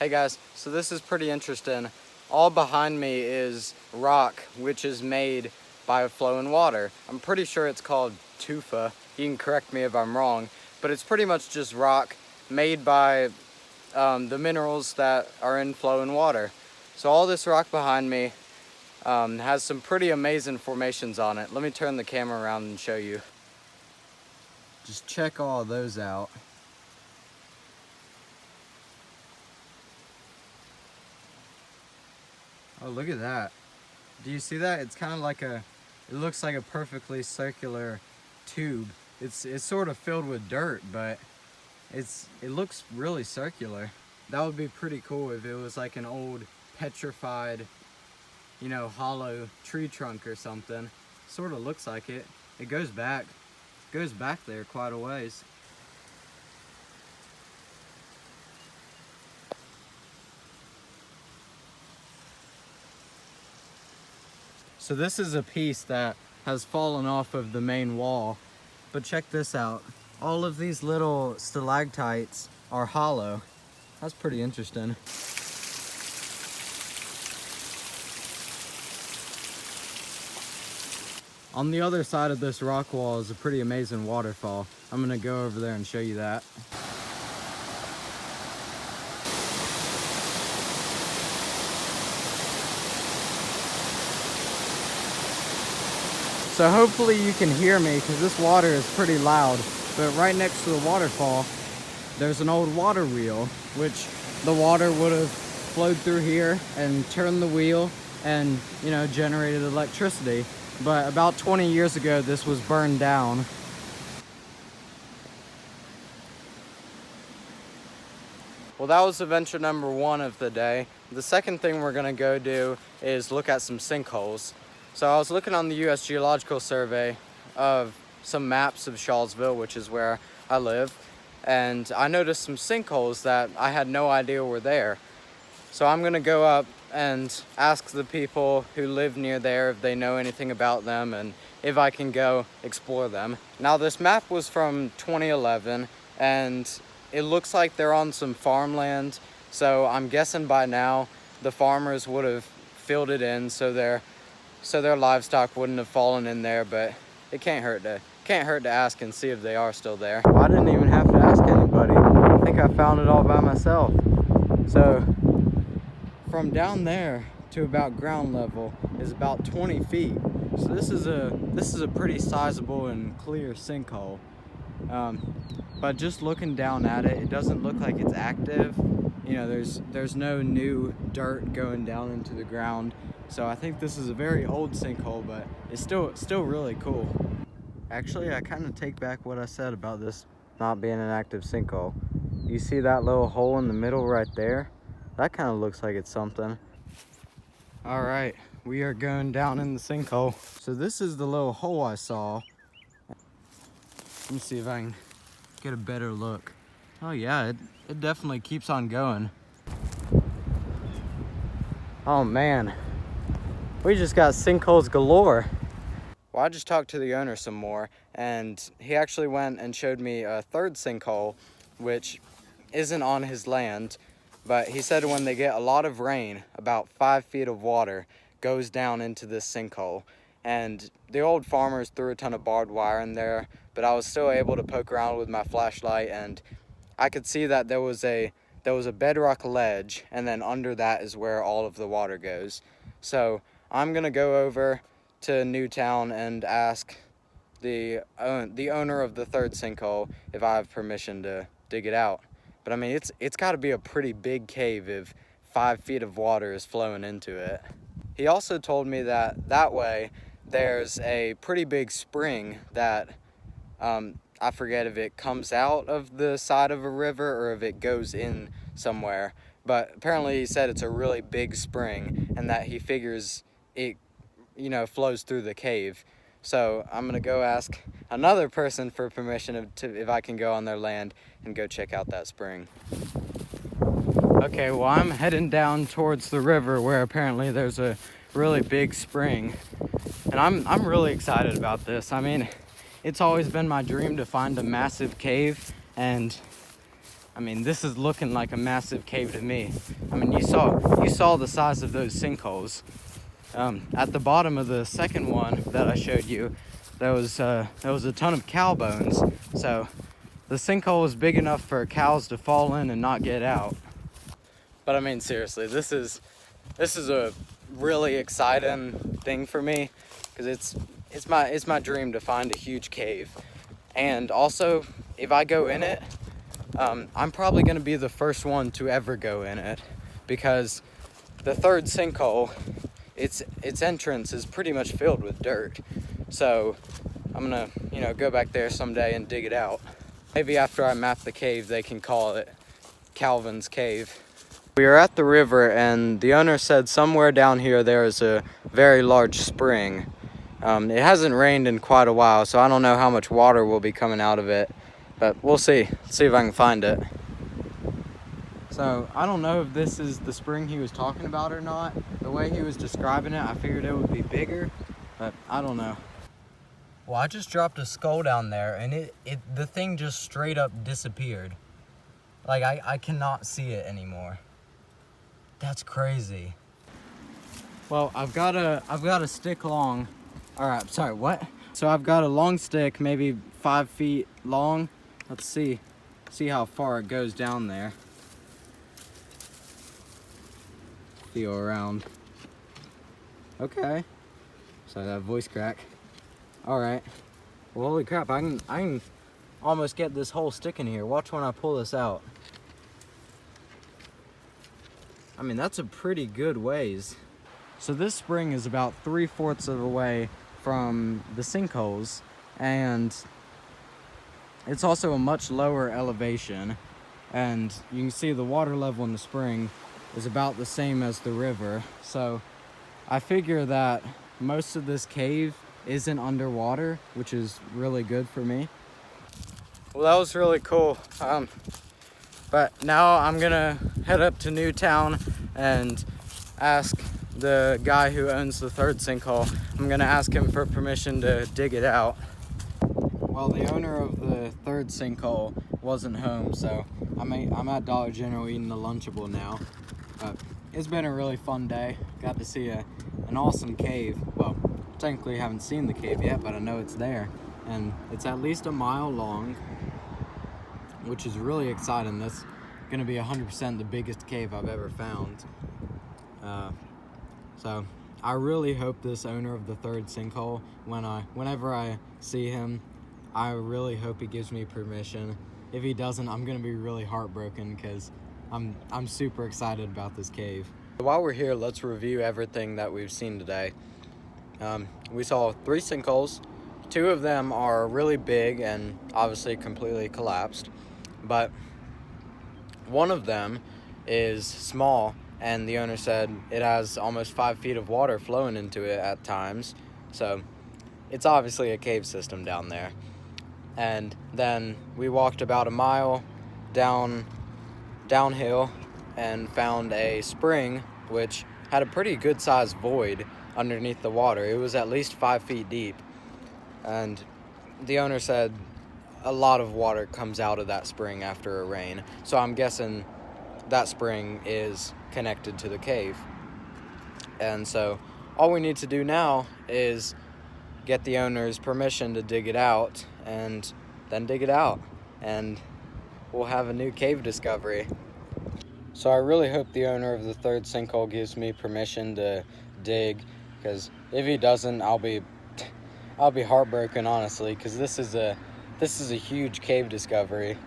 Hey guys, so this is pretty interesting. All behind me is rock, which is made by flowing water. I'm pretty sure it's called tufa. You can correct me if I'm wrong, but it's pretty much just rock made by the minerals that are in flowing water. So all this rock behind me has some pretty amazing formations on it. Let me turn the camera around and show you. Just check all those out. Oh, look at that. Do you see that? It's kind of like it looks like a perfectly circular tube. It's sort of filled with dirt, but it looks really circular. That would be pretty cool if it was like an old petrified, hollow tree trunk or something. Sort of looks like it. It goes back there quite a ways. So this is a piece that has fallen off of the main wall, but check this out. All of these little stalactites are hollow. That's pretty interesting. On the other side of this rock wall is a pretty amazing waterfall. I'm gonna go over there and show you that. So hopefully you can hear me because this water is pretty loud. But right next to the waterfall, there's an old water wheel, which the water would have flowed through here and turned the wheel and, generated electricity. But about 20 years ago, this was burned down. Well, that was adventure number 1 of the day. The second thing we're gonna go do is look at some sinkholes. So I was looking on the U.S. Geological Survey of some maps of Shawsville, which is where I live, and I noticed some sinkholes that I had no idea were there. So I'm gonna go up and ask the people who live near there if they know anything about them and if I can go explore them. Now this map was from 2011 and it looks like they're on some farmland, so I'm guessing by now the farmers would have filled it in so their livestock wouldn't have fallen in there, but it can't hurt to ask and see if they are still there. I didn't even have to ask anybody. I think I found it all by myself. So from down there to about ground level is about 20 feet. So this is a pretty sizable and clear sinkhole. But just looking down at it, it doesn't look like it's active. There's no new dirt going down into the ground. So I think this is a very old sinkhole, but it's still really cool. Actually, I kind of take back what I said about this not being an active sinkhole. You see that little hole in the middle right there? That kind of looks like it's something. All right, we are going down in the sinkhole. So this is the little hole I saw. Let me see if I can get a better look. Oh yeah, it definitely keeps on going. Oh man. We just got sinkholes galore. Well, I just talked to the owner some more, and he actually went and showed me a third sinkhole, which isn't on his land, but he said when they get a lot of rain, about 5 feet of water goes down into this sinkhole. And the old farmers threw a ton of barbed wire in there, but I was still able to poke around with my flashlight, and I could see that there was a bedrock ledge, and then under that is where all of the water goes. So I'm gonna go over to Newtown and ask the owner of the third sinkhole if I have permission to dig it out. But I mean, it's got to be a pretty big cave if 5 feet of water is flowing into it. He also told me that way there's a pretty big spring that I forget if it comes out of the side of a river or if it goes in somewhere. But apparently he said it's a really big spring and that he figures it, flows through the cave. So I'm gonna go ask another person for permission if I can go on their land and go check out that spring. Okay, well I'm heading down towards the river where apparently there's a really big spring. And I'm really excited about this. I mean, it's always been my dream to find a massive cave, and I mean, this is looking like a massive cave to me. I mean, you saw the size of those sinkholes. At the bottom of the second one that I showed you, there was a ton of cow bones. So the sinkhole was big enough for cows to fall in and not get out. But I mean, seriously, this is a really exciting thing for me, because it's my dream to find a huge cave. And also, if I go in it, I'm probably going to be the first one to ever go in it, because the third sinkhole, its entrance is pretty much filled with dirt. So I'm gonna, go back there someday and dig it out. Maybe after I map the cave, they can call it Calvin's Cave. We are at the river, and the owner said somewhere down here there is a very large spring. It hasn't rained in quite a while, so I don't know how much water will be coming out of it, but we'll see. See if I can find it. So I don't know if this is the spring he was talking about or not. The way he was describing it, I figured it would be bigger, but I don't know. Well, I just dropped a skull down there, and the thing just straight up disappeared. Like, I cannot see it anymore. That's crazy. Well, I've got a stick long. All right, sorry, what? So I've got a long stick, maybe 5 feet long. Let's see how far it goes down there. Feel around. Okay. Sorry, that voice crack. All right. Well, holy crap! I can almost get this whole stick in here. Watch when I pull this out. I mean, that's a pretty good ways. So this spring is about 3/4 of the way from the sinkholes, and it's also a much lower elevation, and you can see the water level in the spring is about the same as the river. So I figure that most of this cave isn't underwater, which is really good for me. Well, that was really cool. But now I'm gonna head up to Newtown and ask the guy who owns the third sinkhole. I'm gonna ask him for permission to dig it out. Well, the owner of the third sinkhole wasn't home, so I'm at Dollar General eating the Lunchable now. But it's been a really fun day. Got to see an awesome cave. Well, technically haven't seen the cave yet, but I know it's there. And it's at least a mile long, which is really exciting. That's gonna be 100% the biggest cave I've ever found. So I really hope this owner of the third sinkhole, whenever I see him, I really hope he gives me permission. If he doesn't, I'm gonna be really heartbroken, because I'm super excited about this cave. While we're here, let's review everything that we've seen today. We saw 3 sinkholes. 2 of them are really big and obviously completely collapsed, but one of them is small, and the owner said it has almost 5 feet of water flowing into it at times, so it's obviously a cave system down there. And then we walked about a mile downhill and found a spring which had a pretty good sized void underneath the water. It was at least 5 feet deep, and the owner said a lot of water comes out of that spring after a rain, so I'm guessing that spring is connected to the cave. And so all we need to do now is get the owner's permission to dig it out, and then dig it out, and we'll have a new cave discovery. So I really hope the owner of the third sinkhole gives me permission to dig, because if he doesn't, I'll be heartbroken, honestly, because this is a huge cave discovery.